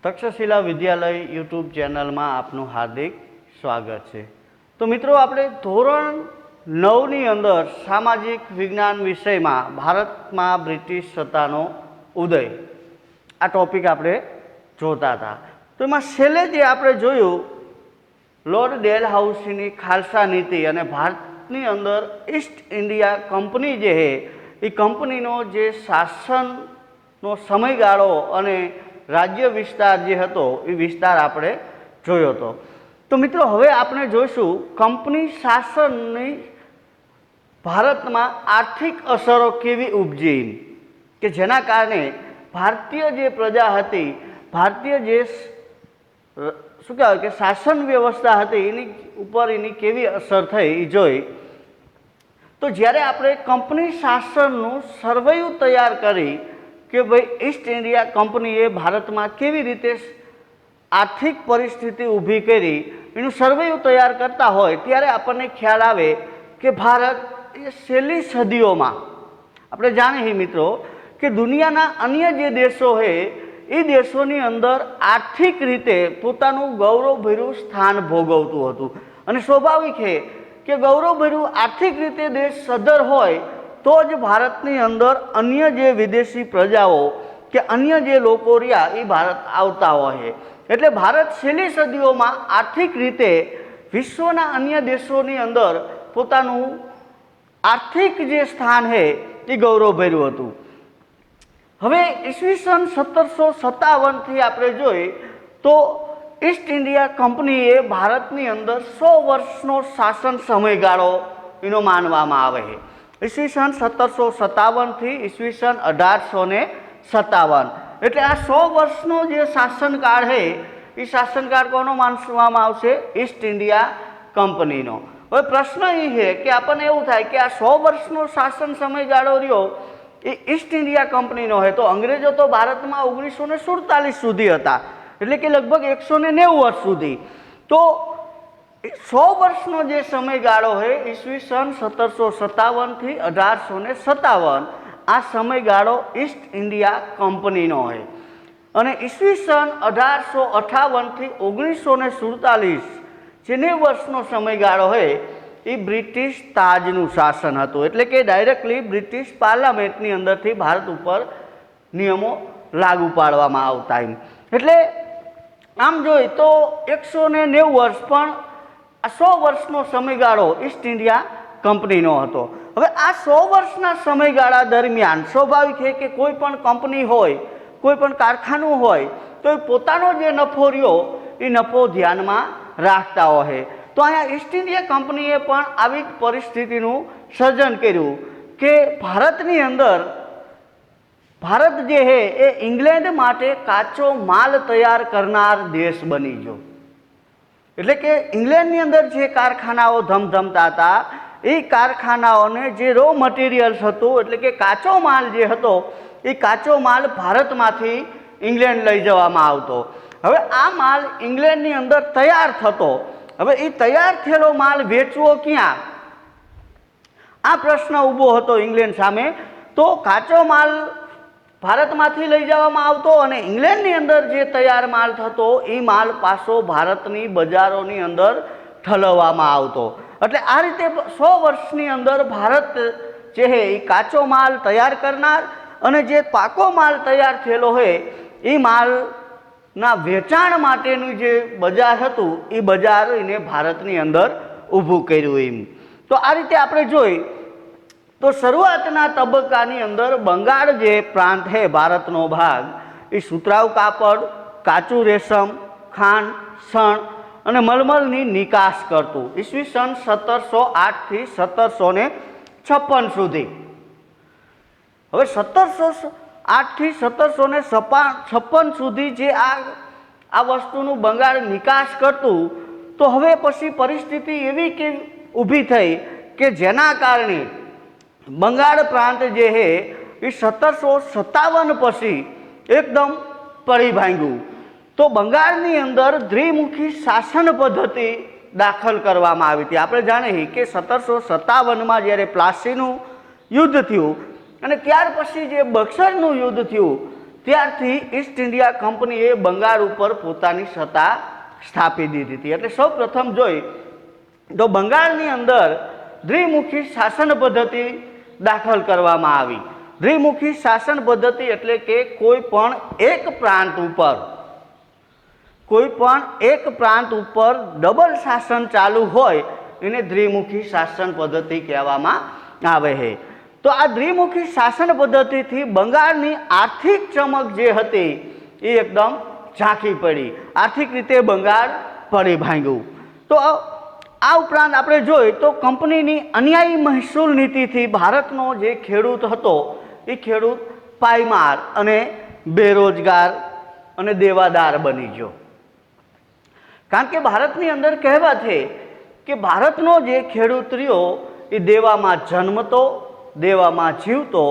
તક્ષશિલા વિદ્યાલય YouTube ચેનલમાં આપનું હાર્દિક સ્વાગત છે। તો મિત્રો, આપણે ધોરણ 9ની અંદર સામાજિક વિજ્ઞાન વિષયમાં ભારતમાં બ્રિટિશ સત્તાનો ઉદય આ ટોપિક આપણે જોતા હતા। તો એમાં છેલ્લે જે આપણે જોયું, લોર્ડ ડેલહાઉસીની ખાલસા નીતિ અને ભારતની અંદર ઈસ્ટ ઇન્ડિયા કંપની જે છે એ કંપનીનો જે શાસનનો સમયગાળો અને રાજ્ય વિસ્તાર જે હતો એ વિસ્તાર આપણે જોયો હતો। તો મિત્રો, હવે આપણે જોઈશું કંપની શાસનની ભારતમાં આર્થિક અસરો કેવી ઉપજી કે જેના કારણે ભારતીય જે પ્રજા હતી, ભારતીય જે શું કહેવાય કે શાસન વ્યવસ્થા હતી એની ઉપર એની કેવી અસર થઈ એ જોઈ। તો જ્યારે આપણે કંપની શાસનનું સર્વેયું તૈયાર કરી કે ભાઈ ઈસ્ટ ઇન્ડિયા કંપનીએ ભારતમાં કેવી રીતે આર્થિક પરિસ્થિતિ ઊભી કરી, એનું સર્વેયું તૈયાર કરતા હોય ત્યારે આપણને ખ્યાલ આવે કે ભારત એ છેલ્લી સદીઓમાં આપણે જાણીએ મિત્રો કે દુનિયાના અન્ય જે દેશો છે એ દેશોની અંદર આર્થિક રીતે પોતાનું ગૌરવભર્યું સ્થાન ભોગવતું હતું અને સ્વાભાવિક છે કે ગૌરવભર્યું આર્થિક રીતે દેશ સદ્ધર હોય તો જ ભારતની અંદર અન્ય જે વિદેશી પ્રજાઓ કે અન્ય જે લોકો રહ્યા એ ભારત આવતા હોય। એટલે ભારત છેલ્લી સદીઓમાં આર્થિક રીતે વિશ્વના અન્ય દેશોની અંદર પોતાનું આર્થિક જે સ્થાન છે એ ગૌરવભર્યું હતું। હવે ઈસવીસન 1757થી આપણે જોઈએ તો ઈસ્ટ ઇન્ડિયા કંપનીએ ભારતની અંદર 100 વર્ષનો શાસન સમયગાળો એનો માનવામાં આવે છે। ઈસવીસન 1757થી ઈસવીસન 1857, એટલે આ 100 વર્ષનો જે શાસનકાળ છે એ શાસનકાળ કોનો માનવામાં આવશે? ઈસ્ટ ઇન્ડિયા કંપનીનો। હવે પ્રશ્ન એ છે કે આપણને એવું થાય કે આ 100 વર્ષનો શાસન સમયગાળો રહ્યો એ ઈસ્ટ ઇન્ડિયા કંપનીનો છે, તો અંગ્રેજો તો ભારતમાં 1947 સુધી હતા, એટલે કે લગભગ 190 વર્ષ સુધી। તો 100 વર્ષનો જે સમયગાળો છે ઈસવીસન 1757થી 1857, આ સમયગાળો ઈસ્ટ ઇન્ડિયા કંપનીનો છે અને ઈસવીસન 1858થી 1947 જે 90 વર્ષનો સમયગાળો છે એ બ્રિટિશ તાજનું શાસન હતું, એટલે કે ડાયરેક્ટલી બ્રિટિશ પાર્લામેન્ટની અંદરથી ભારત ઉપર નિયમો લાગુ પાડવામાં આવતા એમ। એટલે આમ જોઈએ તો 190 વર્ષ પણ આ 100 વર્ષનો સમયગાળો ઈસ્ટ ઇન્ડિયા કંપનીનો હતો। હવે આ 100 વર્ષના સમયગાળા દરમિયાન સ્વાભાવિક છે કે કોઈ પણ કંપની હોય, કોઈ પણ કારખાનું હોય તો એ પોતાનો જે નફો રહ્યો એ નફો ધ્યાનમાં રાખતા હોય। તો અહીંયા ઈસ્ટ ઇન્ડિયા કંપનીએ પણ આવી પરિસ્થિતિનું સર્જન કર્યું કે ભારતની અંદર ભારત જે છે એ ઇંગ્લેન્ડ માટે કાચો માલ તૈયાર કરનાર દેશ બની ગયો। એટલે કે ઇંગ્લેન્ડની અંદર જે કારખાનાઓ ધમધમતા હતા એ કારખાનાઓને જે રો મટીરિયલ્સ હતું, એટલે કે કાચો માલ જે હતો એ કાચો માલ ભારતમાંથી ઇંગ્લેન્ડ લઈ જવામાં આવતો। હવે આ માલ ઇંગ્લેન્ડની અંદર તૈયાર થતો, હવે એ તૈયાર થયેલો માલ વેચવો ક્યાં, આ પ્રશ્ન ઊભો હતો ઇંગ્લેન્ડ સામે। તો કાચો માલ ભારતમાંથી લઈ જવામાં આવતો અને ઇંગ્લેન્ડની અંદર જે તૈયાર માલ થતો એ માલ પાછો ભારતની બજારોની અંદર ઠલવવામાં આવતો। એટલે આ રીતે 100 વર્ષની અંદર ભારત જે છે એ કાચો માલ તૈયાર કરનાર અને જે પાકો માલ તૈયાર થયેલો હોય એ માલના વેચાણ માટેનું જે બજાર હતું એ બજાર એને ભારતની અંદર ઊભું કર્યું એમ। તો આ રીતે આપણે જોઈ તો શરૂઆતના તબક્કાની અંદર બંગાળ જે પ્રાંત છે ભારતનો ભાગ એ સુતરાઉ કાપડ, કાચું રેશમ, ખાંડ, શણ અને મલમલની નિકાસ કરતું ઈસવીસન 1708થી 1756 સુધી। હવે 1708થી 1756 સુધી જે આ વસ્તુનું બંગાળ નિકાસ કરતું, તો હવે પછી પરિસ્થિતિ એવી કે ઊભી થઈ કે જેના કારણે બંગાળ પ્રાંત જે છે એ 1757 પછી એકદમ પડી ભાંગ્યું। તો બંગાળની અંદર દ્વિમુખી શાસન પદ્ધતિ દાખલ કરવામાં આવી હતી। આપણે જાણીએ કે 1757માં જ્યારે પ્લાસીનું યુદ્ધ થયું અને ત્યાર પછી જે બક્સરનું યુદ્ધ થયું ત્યારથી ઈસ્ટ ઇન્ડિયા કંપનીએ બંગાળ ઉપર પોતાની સત્તા સ્થાપી દીધી હતી. એટલે સૌ પ્રથમ જોઈ તો બંગાળની અંદર દ્વિમુખી શાસન પદ્ધતિ દાખલ કરવામાં આવી. દ્વિમુખી શાસન પદ્ધતિ એટલે કે કોઈ પણ એક પ્રાંત ઉપર ડબલ શાસન ચાલુ હોય એને દ્વિમુખી શાસન પદ્ધતિ કહેવામાં આવે છે. તો આ દ્વિમુખી શાસન પદ્ધતિથી બંગાળની આર્થિક ચમક જે હતી એ એકદમ ઝાંખી પડી. આર્થિક રીતે બંગાળ પડી ભાંગ્યું. તો આ ઉપરાંત આપણે જોઈએ તો કંપનીની અન્યાયી મહેસૂલ નીતિથી ભારતનો જે ખેડૂત હતો એ ખેડૂત પાયમાર અને બેરોજગાર અને દેવાદાર બની ગયો. કારણ કે ભારતની અંદર કહેવત છે કે ભારતનો જે ખેડૂત રહ્યો એ દેવામાં જન્મતો, દેવામાં જીવતો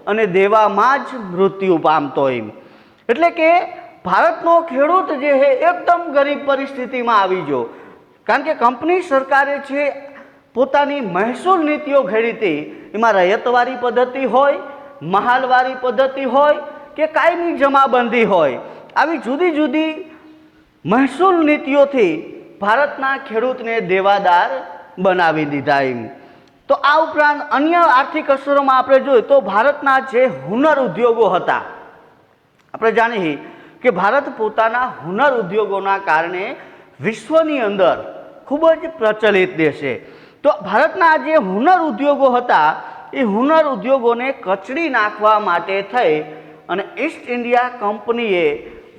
અને દેવામાં જ મૃત્યુ પામતો. એમ એટલે કે ભારતનો ખેડૂત જે છે એકદમ ગરીબ પરિસ્થિતિમાં આવી ગયો. કારણ કે કંપની સરકારે છે પોતાની મહેસૂલ નીતિઓ ઘડી હતી. એમાં રયતવારી પદ્ધતિ હોય, મહાલવારી પદ્ધતિ હોય કે કાયમી જમાબંધી હોય, આવી જુદી જુદી મહેસૂલ નીતિઓથી ભારતના ખેડૂતને દેવાદાર બનાવી દીધા. એમ તો આ ઉપરાંત અન્ય આર્થિક અસરોમાં આપણે જોઈએ તો ભારતના જે હુનર ઉદ્યોગો હતા, આપણે જાણીએ કે ભારત પોતાના હુનર ઉદ્યોગોના કારણે વિશ્વની અંદર ખૂબ જ પ્રચલિત દેશ છે. તો ભારતના જે હુનર ઉદ્યોગો હતા એ હુનર ઉદ્યોગોને કચડી નાખવા માટે થઈ અને ઈસ્ટ ઇન્ડિયા કંપનીએ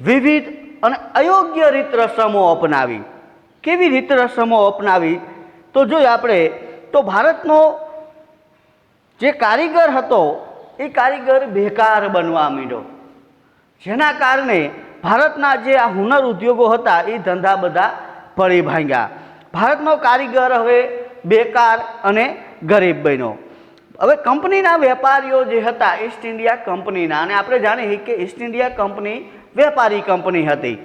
વિવિધ અને અયોગ્ય રીત રસમો અપનાવી. કેવી રીત રસમો અપનાવી તો જોઈએ આપણે તો ભારતનો જે કારીગર હતો એ કારીગર બેકાર બનવા માંડ્યો, જેના કારણે ભારતના જે આ હુનર ઉદ્યોગો હતા એ ધંધા બધા પડી ભાંગ્યા. ભારતનો કારીગર હવે બેકાર અને ગરીબ બન્યો. હવે કંપનીના વેપારીઓ જે હતા ઈસ્ટ ઇન્ડિયા કંપનીના, અને આપણે જાણીએ કે ઈસ્ટ ઇન્ડિયા કંપની વેપારી કંપની હતી,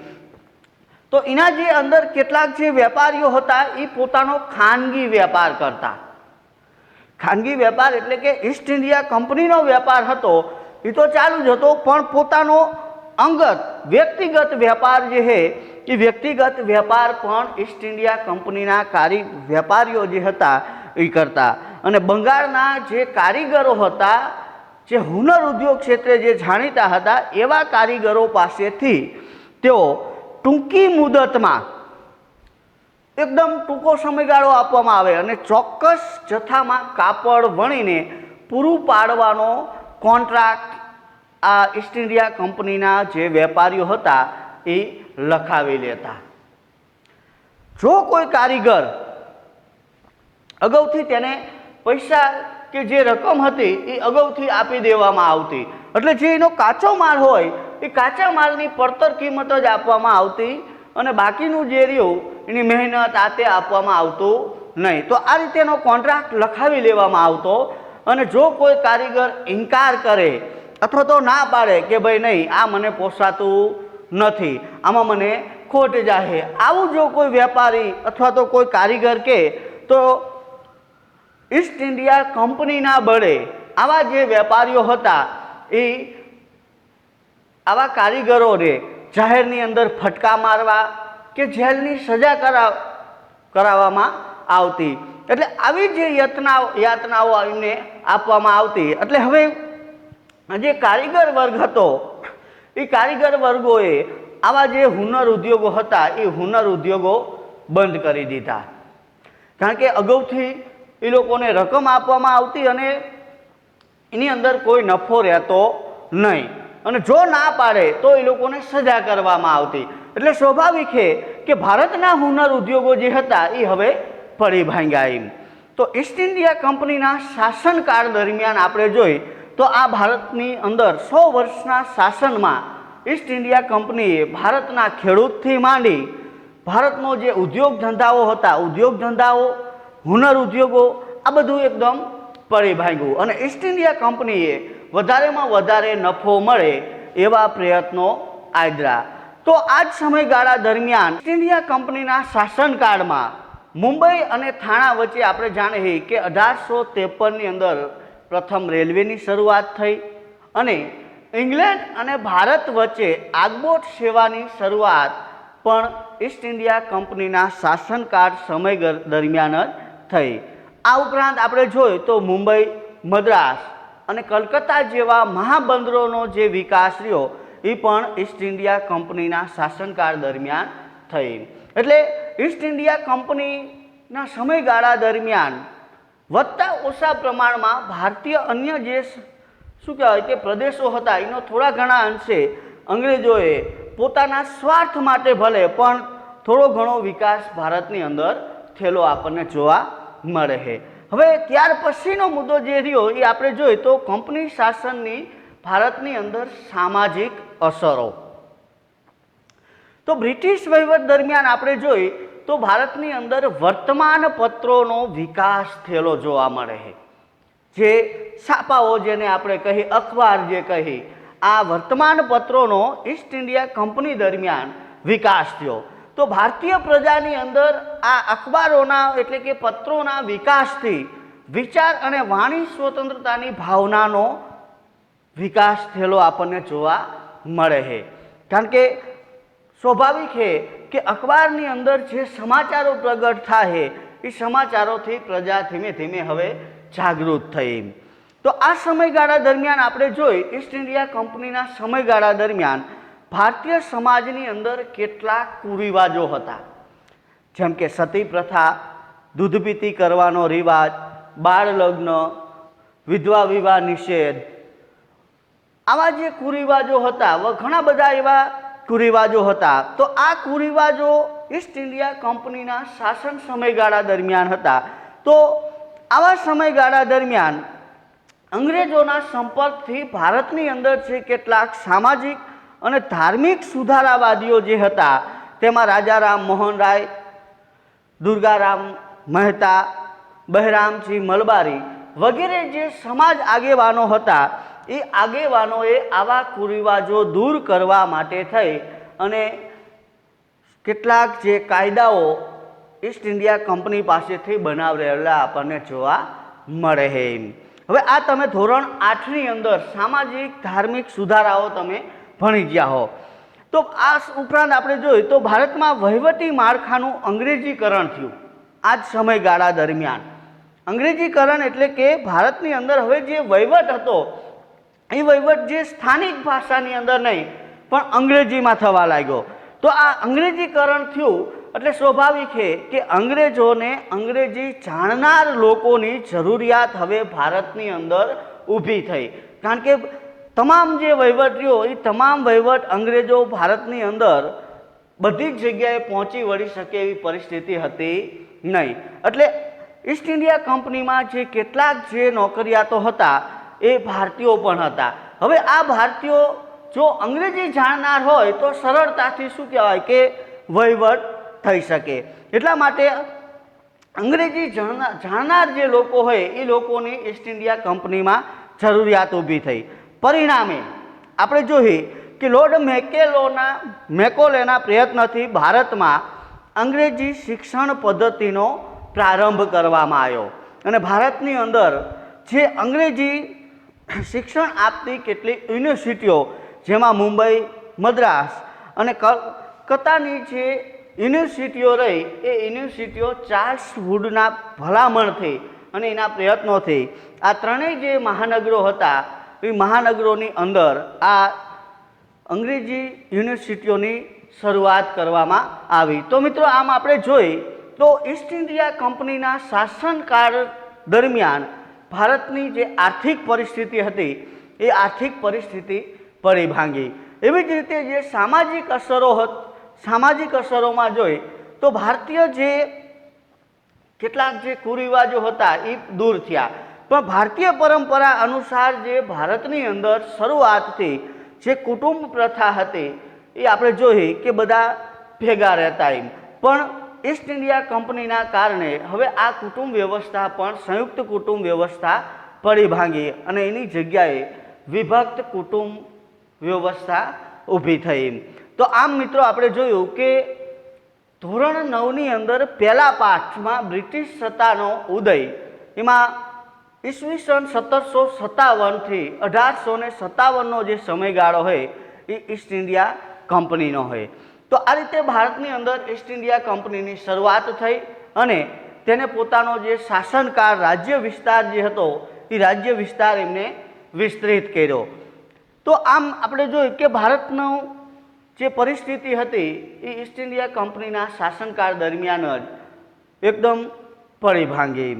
તો એના જે અંદર કેટલાક જે વેપારીઓ હતા એ પોતાનો ખાનગી વેપાર કરતા. ખાનગી વેપાર એટલે કે ઈસ્ટ ઇન્ડિયા કંપનીનો વેપાર હતો એ તો ચાલુ જ હતો, પણ પોતાનો અંગત વ્યક્તિગત વેપાર જે છે એ વ્યક્તિગત વેપાર પણ ઈસ્ટ ઇન્ડિયા કંપનીના વેપારીઓ જે હતા એ કરતા. અને બંગાળના જે કારીગરો હતા, જે હુનર ઉદ્યોગ ક્ષેત્રે જે જાણીતા હતા, એવા કારીગરો પાસેથી તેઓ ટૂંકી મુદતમાં એકદમ ટૂંકો સમયગાળો આપવામાં આવે અને ચોક્કસ જથ્થામાં કાપડ વણીને પૂરું પાડવાનો કોન્ટ્રાક્ટ આ ઈસ્ટ ઇન્ડિયા કંપનીના જે વેપારીઓ હતા એ લખાવી લેતા. જો કોઈ કારીગર અગાઉથી તેને પૈસા કે જે રકમ હતી એ અગાઉથી આપી દેવામાં આવતી, એટલે જે એનો કાચો માલ હોય એ કાચા માલની પડતર કિંમત જ આપવામાં આવતી અને બાકીનું જે રહ્યું એની મહેનત આ તે આપવામાં આવતું નહીં. તો આ રીતેનો કોન્ટ્રાક્ટ લખાવી લેવામાં આવતો અને જો કોઈ કારીગર ઇનકાર કરે અથવા તો ના પાડે કે ભાઈ નહીં આ મને પોસાતું નથી, આમાં મને ખોટ જાહે, આવું જો કોઈ વેપારી અથવા તો કોઈ કારીગર કહે તો ઈસ્ટ ઇન્ડિયા કંપનીના બળે આવા જે વેપારીઓ હતા એ આવા કારીગરોને જાહેરની અંદર ફટકા મારવા કે જેલની સજા કરાવવામાં આવતી. એટલે આવી જે યાતનાઓ એમને આપવામાં આવતી. એટલે હવે જે કારીગર વર્ગ હતો એ કારીગર વર્ગોએ આવા જે હુનર ઉદ્યોગો હતા એ હુનર ઉદ્યોગો બંધ કરી દીધા. કારણ કે અગાઉથી એ લોકોને રકમ આપવામાં આવતી અને એની અંદર કોઈ નફો રહેતો નહીં, અને જો ના પાડે તો એ લોકોને સજા કરવામાં આવતી. એટલે સ્વાભાવિક છે કે ભારતના હુનર ઉદ્યોગો જે હતા એ હવે પડી ભાંગ્યા. એમ તો ઈસ્ટ ઇન્ડિયા કંપનીના શાસનકાળ દરમિયાન આપણે જોઈ તો આ ભારતની અંદર 100 વર્ષના શાસનમાં ઈસ્ટ ઇન્ડિયા કંપનીએ ભારતના ખેડૂતથી માંડી ભારતનો જે ઉદ્યોગ ધંધાઓ હતા, ઉદ્યોગ ધંધાઓ, હુનર ઉદ્યોગો, આ બધું એકદમ પડી ભાંગ્યું અને ઈસ્ટ ઇન્ડિયા કંપનીએ વધારેમાં વધારે નફો મળે એવા પ્રયત્નો આદર્યા. તો આ જ સમયગાળા દરમિયાન ઈસ્ટ ઇન્ડિયા કંપનીના શાસનકાળમાં મુંબઈ અને થાણા વચ્ચે આપણે જાણીએ કે 1853ની અંદર પ્રથમ રેલવેની શરૂઆત થઈ અને ઇંગ્લેન્ડ અને ભારત વચ્ચે આગબોટ સેવાની શરૂઆત પણ ઈસ્ટ ઇન્ડિયા કંપનીના શાસનકાળ સમય દરમિયાન જ થઈ. આ ઉપરાંત આપણે જોઈએ તો મુંબઈ, મદ્રાસ અને કલકત્તા જેવા મહાબંદરોનો જે વિકાસ રહ્યો એ પણ ઈસ્ટ ઇન્ડિયા કંપનીના શાસનકાળ દરમિયાન થઈ. એટલે ઈસ્ટ ઇન્ડિયા કંપનીના સમયગાળા દરમિયાન વધતા ઓછા પ્રમાણમાં ભારતીય અન્ય જે શું કહેવાય કે પ્રદેશો હતા એનો થોડા ઘણા અંશે અંગ્રેજોએ પોતાના સ્વાર્થ માટે ભલે પણ થોડો ઘણો વિકાસ ભારતની અંદર થયેલો આપણને જોવા મળે છે. હવે ત્યાર પછીનો મુદ્દો જે રહ્યો એ આપણે જોઈએ તો કંપની શાસનની ભારતની અંદર સામાજિક અસરો. તો બ્રિટિશ વહીવટ દરમિયાન આપણે જોઈએ તો ભારતની અંદર વર્તમાન પત્રોનો વિકાસ થયેલો જોવા મળે છે. જે છાપાઓ જેને આપણે કહી અખબાર જે કહી આ વર્તમાન પત્રોનો ઈસ્ટ ઇન્ડિયા કંપની દરમિયાન વિકાસ થયો. તો ભારતીય પ્રજાની અંદર આ અખબારોના એટલે કે પત્રોના વિકાસથી વિચાર અને વાણી સ્વતંત્રતાની ભાવનાનો વિકાસ થયેલો આપણને જોવા મળે છે. કારણ કે સ્વાભાવિક છે કે અખબારની અંદર જે સમાચારો પ્રગટ થાય એ સમાચારોથી પ્રજા ધીમે ધીમે હવે જાગૃત થઈ. તો આ સમયગાળા દરમિયાન આપણે જોઈ ઈસ્ટ ઇન્ડિયા કંપનીના સમયગાળા દરમિયાન ભારતીય સમાજની અંદર કેટલાક કુરિવાજો હતા, જેમ કે સતી પ્રથા, દૂધપીતી કરવાનો રિવાજ, બાળ લગ્ન, વિધવા વિવાહ નિષેધ, આવા જે કુરિવાજો હતા ઘણા બધા એવા કુરિવાજો હતા. તો આ કુરિવાજો ઈસ્ટ ઇન્ડિયા કંપનીના શાસન સમયગાળા દરમિયાન હતા. તો આવા સમયગાળા દરમિયાન અંગ્રેજોના સંપર્કથી ભારતની અંદર છે કેટલાક સામાજિક અને ધાર્મિક સુધારાવાદીઓ જે હતા તેમાં રાજારામ મોહન રાય, દુર્ગારામ મહેતા, બહેરામસિંહ મલબારી વગેરે જે સમાજ આગેવાનો હતા એ આગેવાનોએ આવા કુરિવાજો દૂર કરવા માટે થઈ અને કેટલાક જે કાયદાઓ ઈસ્ટ ઇન્ડિયા કંપની પાસેથી બનાવેલા આપણને જોવા મળે છે. હવે આ તમે ધોરણ 8ની અંદર સામાજિક ધાર્મિક સુધારાઓ તમે ભણી ગયા હો. તો આ ઉપરાંત આપણે જોઈએ તો ભારતમાં વહીવટી માળખાનું અંગ્રેજીકરણ થયું. આ જ સમયગાળા દરમિયાન અંગ્રેજીકરણ એટલે કે ભારતની અંદર હવે જે વહીવટ હતો એ વહીવટ જે સ્થાનિક ભાષાની અંદર નહીં પણ અંગ્રેજીમાં થવા લાગ્યો. તો આ અંગ્રેજીકરણ થયું એટલે સ્વાભાવિક છે કે અંગ્રેજોને અંગ્રેજી જાણનાર લોકોની જરૂરિયાત હવે ભારતની અંદર ઊભી થઈ. કારણ કે તમામ જે વહીવટ રહ્યો એ તમામ વહીવટ અંગ્રેજો ભારતની અંદર બધી જ જગ્યાએ પહોંચી વળી શકે એવી પરિસ્થિતિ હતી નહીં. એટલે ઈસ્ટ ઇન્ડિયા કંપનીમાં જે કેટલાક જે નોકરિયાતો હતા એ ભારતીયો પણ હતા. હવે આ ભારતીયો જો અંગ્રેજી જાણનાર હોય તો સરળતાથી શું કહેવાય કે વહીવટ થઈ શકે. એટલા માટે અંગ્રેજી જાણનાર જે લોકો હોય એ લોકોની ઈસ્ટ ઇન્ડિયા કંપનીમાં જરૂરિયાત ઊભી થઈ. પરિણામે આપણે જોઈએ કે લોર્ડ મેકોલેના પ્રયત્નથી ભારતમાં અંગ્રેજી શિક્ષણ પદ્ધતિનો પ્રારંભ કરવામાં આવ્યો અને ભારતની અંદર જે અંગ્રેજી શિક્ષણ આપતી કેટલીક યુનિવર્સિટીઓ જેમાં મુંબઈ, મદ્રાસ અને કલકત્તાની જે યુનિવર્સિટીઓ રહી એ યુનિવર્સિટીઓ ચાર્લ્સ વુડના ભલામણથી અને એના પ્રયત્નોથી આ ત્રણેય જે મહાનગરો હતા એ મહાનગરોની અંદર આ અંગ્રેજી યુનિવર્સિટીઓની શરૂઆત કરવામાં આવી. તો મિત્રો આમ આપણે જોઈ તો ઈસ્ટ ઇન્ડિયા કંપનીના શાસનકાળ દરમિયાન ભારતની જે આર્થિક પરિસ્થિતિ હતી એ આર્થિક પરિસ્થિતિ પડી ભાંગી. એવી જ રીતે જે સામાજિક અસરોમાં જોઈ તો ભારતીય જે કેટલાક જે કુરિવાજો હતા એ દૂર થયા. પણ ભારતીય પરંપરા અનુસાર જે ભારતની અંદર શરૂઆતથી જે કુટુંબ પ્રથા હતી એ આપણે જોઈએ કે બધા ભેગા રહેતા એમ. પણ ઈસ્ટ ઇન્ડિયા કંપનીના કારણે હવે આ કુટુંબ વ્યવસ્થા પણ સંયુક્ત કુટુંબ વ્યવસ્થા પડી ભાંગી અને એની જગ્યાએ વિભક્ત કુટુંબ વ્યવસ્થા ઊભી થઈ. તો આમ મિત્રો આપણે જોયું કે ધોરણ 9ની અંદર પહેલા પાઠમાં બ્રિટિશ સત્તાનો ઉદય એમાં ઈસવીસન 1757થી 1857નો જે સમયગાળો હોય એ ઈસ્ટ ઇન્ડિયા કંપનીનો હોય। તો આ રીતે ભારતની અંદર ઈસ્ટ ઇન્ડિયા કંપનીની શરૂઆત થઈ અને તેને પોતાનો જે શાસનકાળ રાજ્ય વિસ્તાર જે હતો એ રાજ્ય વિસ્તાર એમને વિસ્તૃત કર્યો। તો આમ આપણે જોયું કે ભારતનું જે પરિસ્થિતિ હતી એ ઈસ્ટ ઇન્ડિયા કંપનીના શાસનકાળ દરમિયાન જ એકદમ પડી ભાંગી।